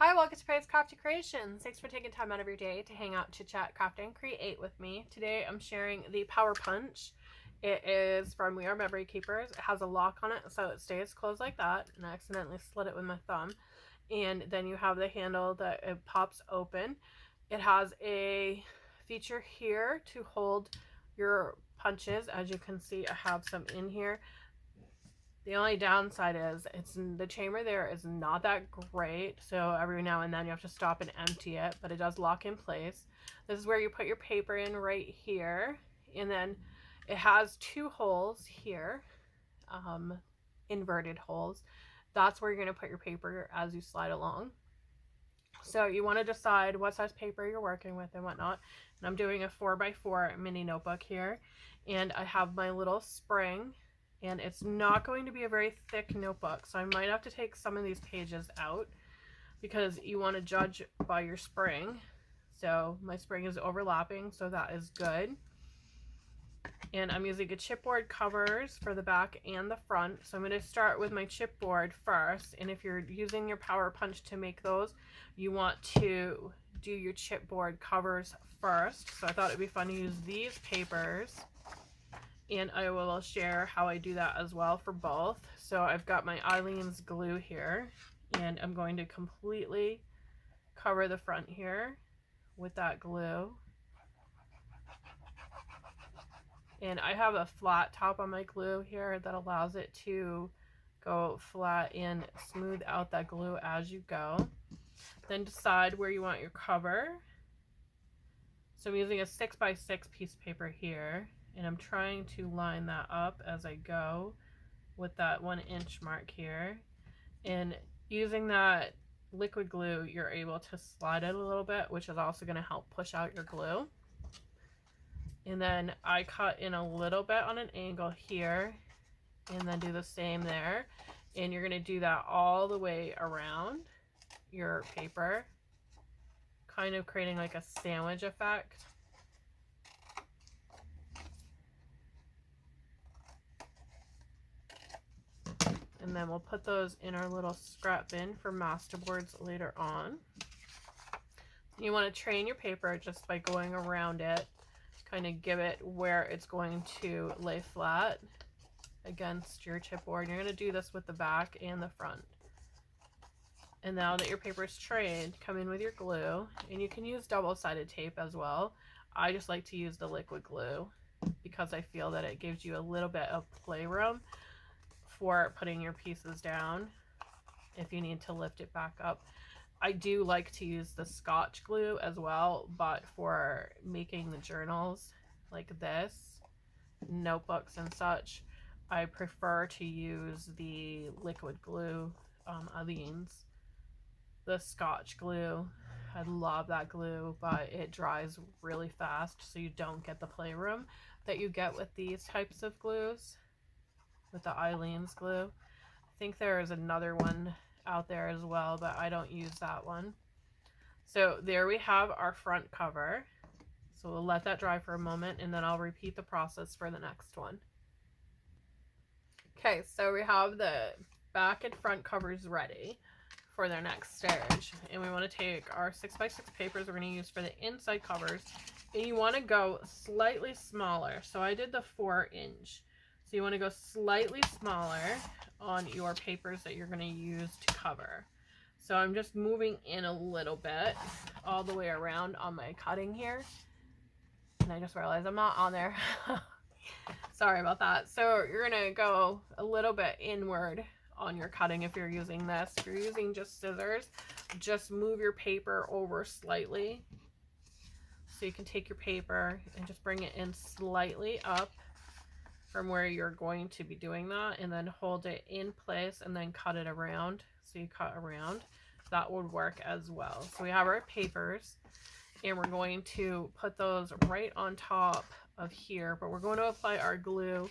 Hi, welcome to Praise Crafty Creations. Thanks for taking time out of your day to hang out, chit chat, craft, and create with me. Today I'm sharing the Power Punch. It is from R Mem Keepers. It has a lock on it so it stays closed like that, and I accidentally slid it with my thumb. And then you have the handle that it pops open. It has a feature here to hold your punches. As you can see, I have some in here. The only downside is the chamber there is not that great, so every now and then you have to stop and empty it, but it does lock in place. This is where you put your paper in right here, and then it has two holes here, inverted holes. That's where you're going to put your paper as you slide along. So you want to decide what size paper you're working with and whatnot. And I'm doing a 4x4 mini notebook here, and I have my little spring. And it's not going to be a very thick notebook, so I might have to take some of these pages out because you want to judge by your spring. So my spring is overlapping, so that is good. And I'm using a chipboard covers for the back and the front. So I'm going to start with my chipboard first. And if you're using your Power Punch to make those, you want to do your chipboard covers first. So I thought it'd be fun to use these papers. And I will share how I do that as well for both. So I've got my Eileen's glue here, and I'm going to completely cover the front here with that glue. And I have a flat top on my glue here that allows it to go flat and smooth out that glue as you go. Then decide where you want your cover. So I'm using a 6x6 piece of paper here, and I'm trying to line that up as I go with that 1 inch mark here. And using that liquid glue, you're able to slide it a little bit, which is also going to help push out your glue. And then I cut in a little bit on an angle here, and then do the same there. And you're going to do that all the way around your paper, kind of creating like a sandwich effect. And then we'll put those in our little scrap bin for masterboards later on. You want to train your paper just by going around it, kind of give it where it's going to lay flat against your chipboard. You're going to do this with the back and the front. And now that your paper is trained, come in with your glue, and you can use double-sided tape as well. I just like to use the liquid glue because I feel that it gives you a little bit of playroom for putting your pieces down if you need to lift it back up. I do like to use the Scotch glue as well, but for making the journals like this, notebooks and such, I prefer to use the liquid glue, Eileen's. The Scotch glue, I love that glue, but it dries really fast, so you don't get the playroom that you get with these types of glues, with the Eileen's glue. I think there is another one out there as well, but I don't use that one. So there we have our front cover. So we'll let that dry for a moment, and then I'll repeat the process for the next one. Okay, so we have the back and front covers ready for their next stage, and we want to take our 6x6 papers we're going to use for the inside covers, and you want to go slightly smaller. So I did the 4 inch. So you want to go slightly smaller on your papers that you're going to use to cover. So I'm just moving in a little bit all the way around on my cutting here. And I just realized I'm not on there. Sorry about that. So you're going to go a little bit inward on your cutting if you're using this. If you're using just scissors, just move your paper over slightly. So you can take your paper and just bring it in slightly up from where you're going to be doing that, and then hold it in place and then cut it around. So you cut around. That would work as well. So we have our papers, and we're going to put those right on top of here, but we're going to apply our glue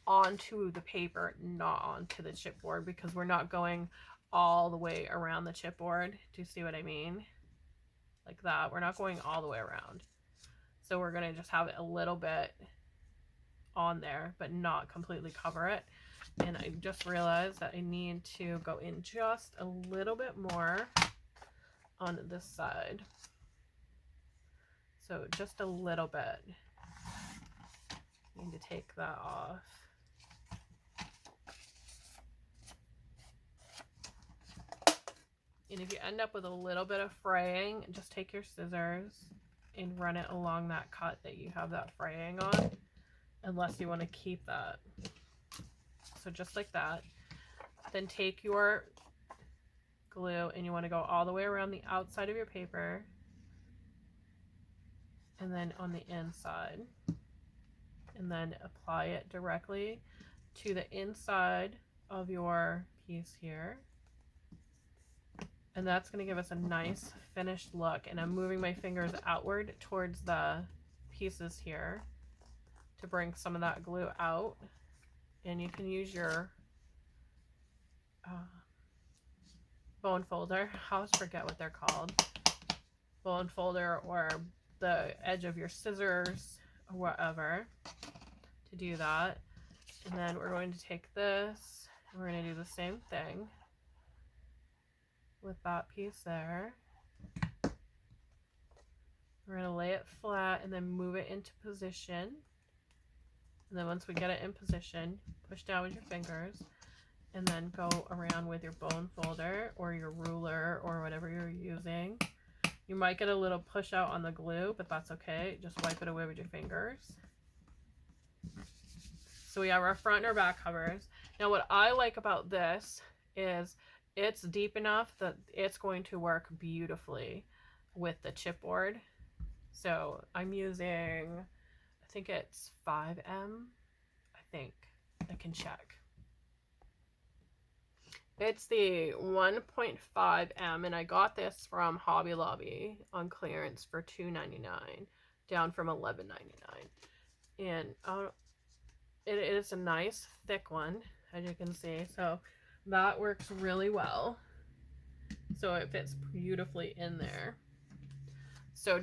onto the paper, not onto the chipboard, because we're not going all the way around the chipboard. Do you see what I mean? Like that. We're not going all the way around. So we're going to just have it a little bit on there, but not completely cover it. And I just realized that I need to go in just a little bit more on this side. So just a little bit. Need to take that off. And if you end up with a little bit of fraying, just take your scissors and run it along that cut that you have that fraying on, unless you want to keep that. So just like that. Then take your glue and you want to go all the way around the outside of your paper and then on the inside, and then apply it directly to the inside of your piece here. And that's going to give us a nice finished look. And I'm moving my fingers outward towards the pieces here to bring some of that glue out. And you can use your bone folder. I always forget what they're called. Bone folder or the edge of your scissors or whatever to do that. And then we're going to take this and we're going to do the same thing with that piece there. We're going to lay it flat and then move it into position. And then once we get it in position, push down with your fingers and then go around with your bone folder or your ruler or whatever you're using. You might get a little push out on the glue, but that's okay. Just wipe it away with your fingers. So we have our front and our back covers. Now what I like about this is it's deep enough that it's going to work beautifully with the chipboard. So I'm using, I think it's 5M. I think I can check. It's the 1.5M, and I got this from Hobby Lobby on clearance for $2.99, down from $11.99. And it is a nice thick one, as you can see. So that works really well. So it fits beautifully in there. So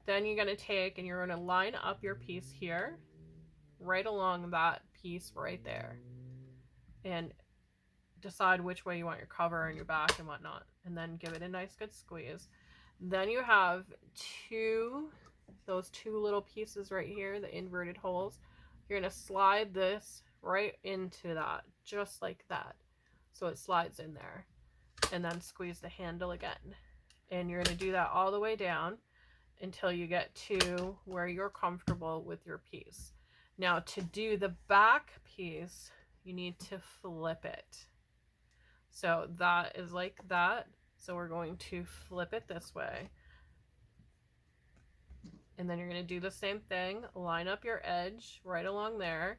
then you're going to take and you're going to line up your piece here, right along that piece right there. And decide which way you want your cover and your back and whatnot. And then give it a nice good squeeze. Then you have those two little pieces right here, the inverted holes. You're going to slide this right into that, just like that. So it slides in there. And then squeeze the handle again. And you're going to do that all the way down until you get to where you're comfortable with your piece. Now to do the back piece, you need to flip it. So that is like that. So we're going to flip it this way. And then you're going to do the same thing. Line up your edge right along there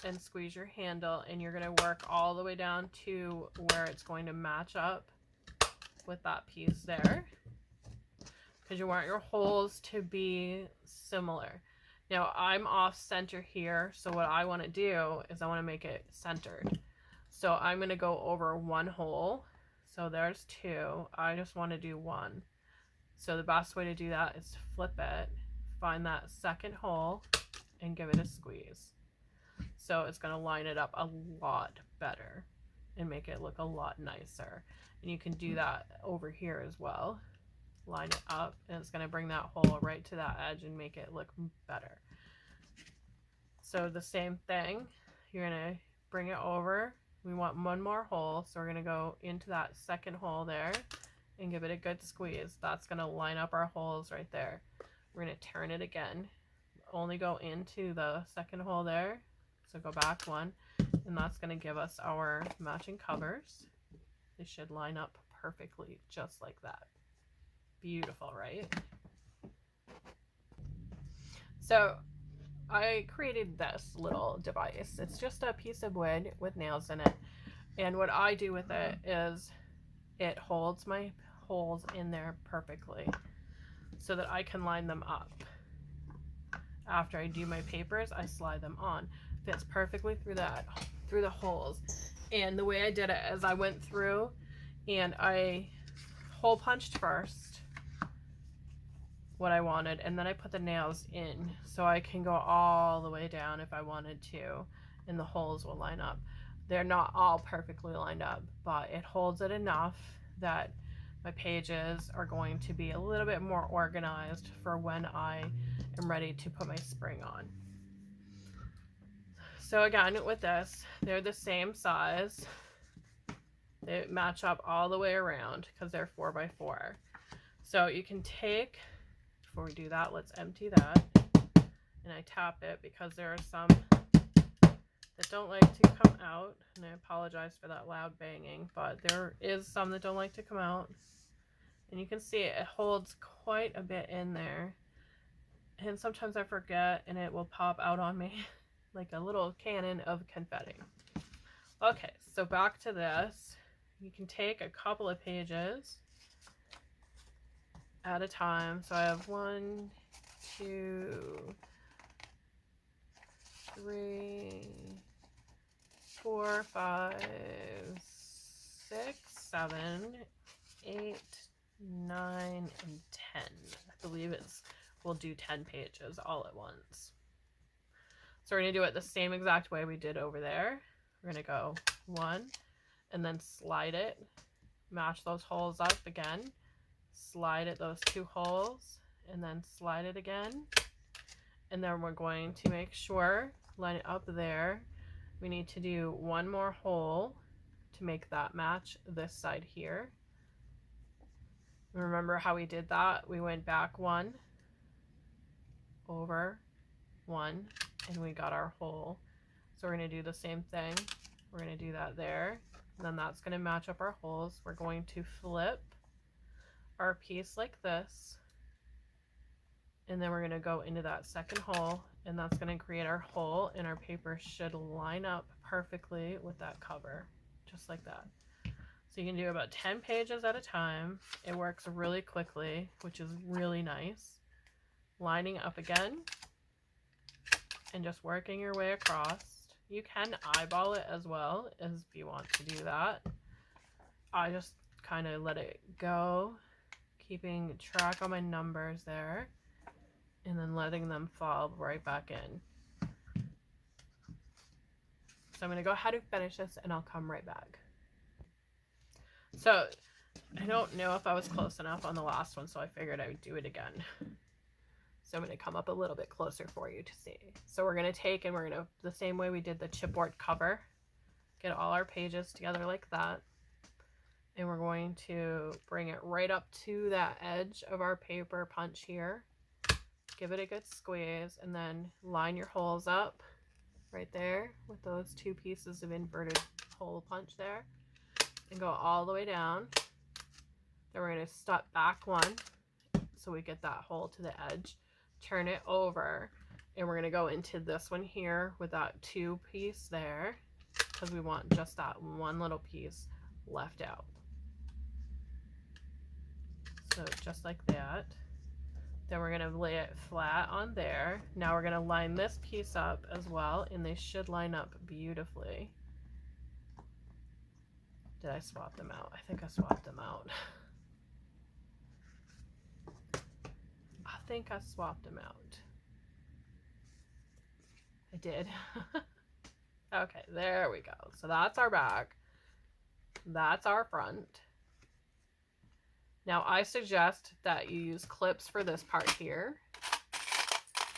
and squeeze your handle. And you're going to work all the way down to where it's going to match up with that piece there. Because you want your holes to be similar. Now I'm off center here. So what I want to do is I want to make it centered. So I'm going to go over one hole. So there's two. I just want to do one. So the best way to do that is to flip it, find that second hole, and give it a squeeze. So it's going to line it up a lot better and make it look a lot nicer. And you can do that over here as well. Line it up, and it's going to bring that hole right to that edge and make it look better. So the same thing, you're going to bring it over. We want one more hole, so we're going to go into that second hole there and give it a good squeeze. That's going to line up our holes right there. We're going to turn it again. Only go into the second hole there. So go back one, and that's going to give us our matching covers. They should line up perfectly just like that. Beautiful, right? So I created this little device. It's just a piece of wood with nails in it. And what I do with it is it holds my holes in there perfectly so that I can line them up. After I do my papers, I slide them on. Fits perfectly through the holes. And the way I did it is I went through and I hole punched first what I wanted, and then I put the nails in so I can go all the way down if I wanted to, and the holes will line up. They're not all perfectly lined up, but it holds it enough that my pages are going to be a little bit more organized for when I am ready to put my spring on. So again, with this, they're the same size. They match up all the way around because they're 4x4. So you can take, before we do that, let's empty that. And I tap it because there are some that don't like to come out. And I apologize for that loud banging, but there is some that don't like to come out. And you can see it holds quite a bit in there. And sometimes I forget and it will pop out on me like a little cannon of confetti. Okay, so back to this. You can take a couple of pages at a time. So I have 1, 2, 3, 4, 5, 6, 7, 8, 9, and 10. I believe we'll do 10 pages all at once. So we're going to do it the same exact way we did over there. We're going to go 1 and then slide it, match those holes up again, slide it those 2 holes, and then slide it again. And then we're going to make sure, line it up there. We need to do 1 more hole to make that match this side here. Remember how we did that? We went back 1, over 1, and we got our hole. So we're going to do the same thing. We're going to do that there. And then that's going to match up our holes. We're going to flip our piece like this. And then we're going to go into that second hole, and that's going to create our hole, and our paper should line up perfectly with that cover, just like that. So you can do about 10 pages at a time. It works really quickly, which is really nice. Lining up again and just working your way across. You can eyeball it as well if you want to do that. I just kind of let it go, keeping track on my numbers there, and then letting them fall right back in. So I'm going to go ahead and finish this, and I'll come right back. So I don't know if I was close enough on the last one, so I figured I would do it again. So I'm going to come up a little bit closer for you to see. So we're going to take, and we're going to, the same way we did the chipboard cover, get all our pages together like that. And we're going to bring it right up to that edge of our paper punch here. Give it a good squeeze, and then line your holes up right there with those 2 pieces of inverted hole punch there, and go all the way down. Then we're going to step back 1 so we get that hole to the edge, turn it over, and we're going to go into this one here with that 2 piece there, because we want just that 1 little piece left out. So just like that. Then we're going to lay it flat on there. Now we're going to line this piece up as well, and they should line up beautifully. Did I swap them out? I think I swapped them out. I think I swapped them out. I did. Okay, there we go. So that's our back. That's our front. Now I suggest that you use clips for this part here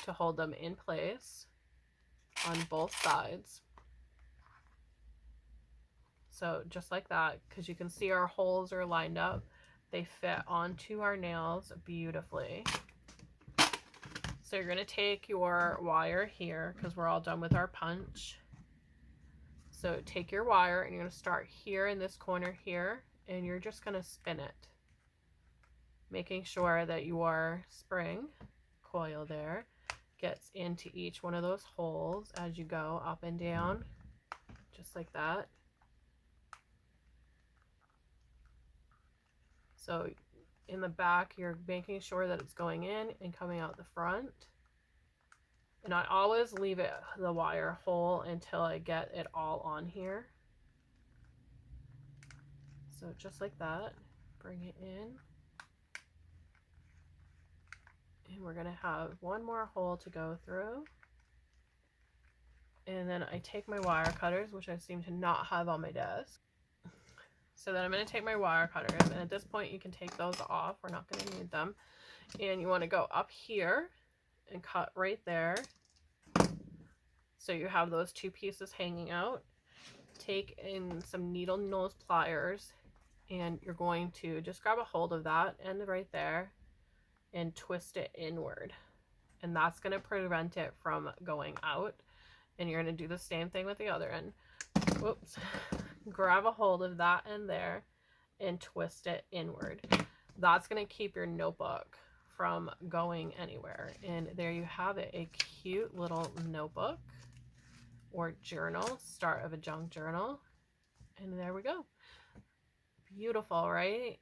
to hold them in place on both sides. So just like that, because you can see our holes are lined up. They fit onto our nails beautifully. So you're going to take your wire here, because we're all done with our punch. So take your wire, and you're going to start here in this corner here, and you're just going to spin it, making sure that your spring coil there gets into each one of those holes as you go up and down, just like that. So in the back, you're making sure that it's going in and coming out the front. And I always leave the wire whole until I get it all on here. So just like that, bring it in. And we're going to have 1 more hole to go through. And then I take my wire cutters, which I seem to not have on my desk. So then I'm going to take my wire cutters, and at this point you can take those off. We're not going to need them. And you want to go up here and cut right there. So you have those two pieces hanging out. Take in some needle nose pliers, and you're going to just grab a hold of that end right there and twist it inward. And that's going to prevent it from going out. And you're going to do the same thing with the other end. Whoops. Grab a hold of that end there and twist it inward. That's going to keep your notebook from going anywhere. And there you have it, a cute little notebook or journal, start of a junk journal. And there we go. Beautiful, right?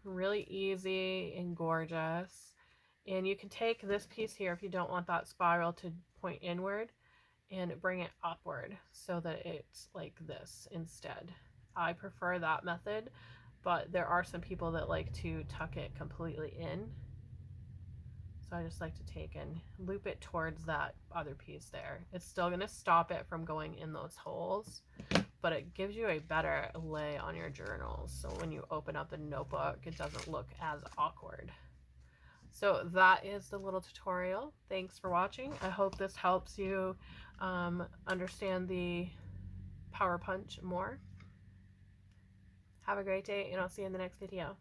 Really easy and gorgeous. And you can take this piece here if you don't want that spiral to point inward and bring it upward so that it's like this instead. I prefer that method, but there are some people that like to tuck it completely in. So I just like to take and loop it towards that other piece there. It's still going to stop it from going in those holes, but it gives you a better lay on your journals. So when you open up the notebook, it doesn't look as awkward. So that is the little tutorial. Thanks for watching. I hope this helps you understand the Power Punch more. Have a great day, and I'll see you in the next video.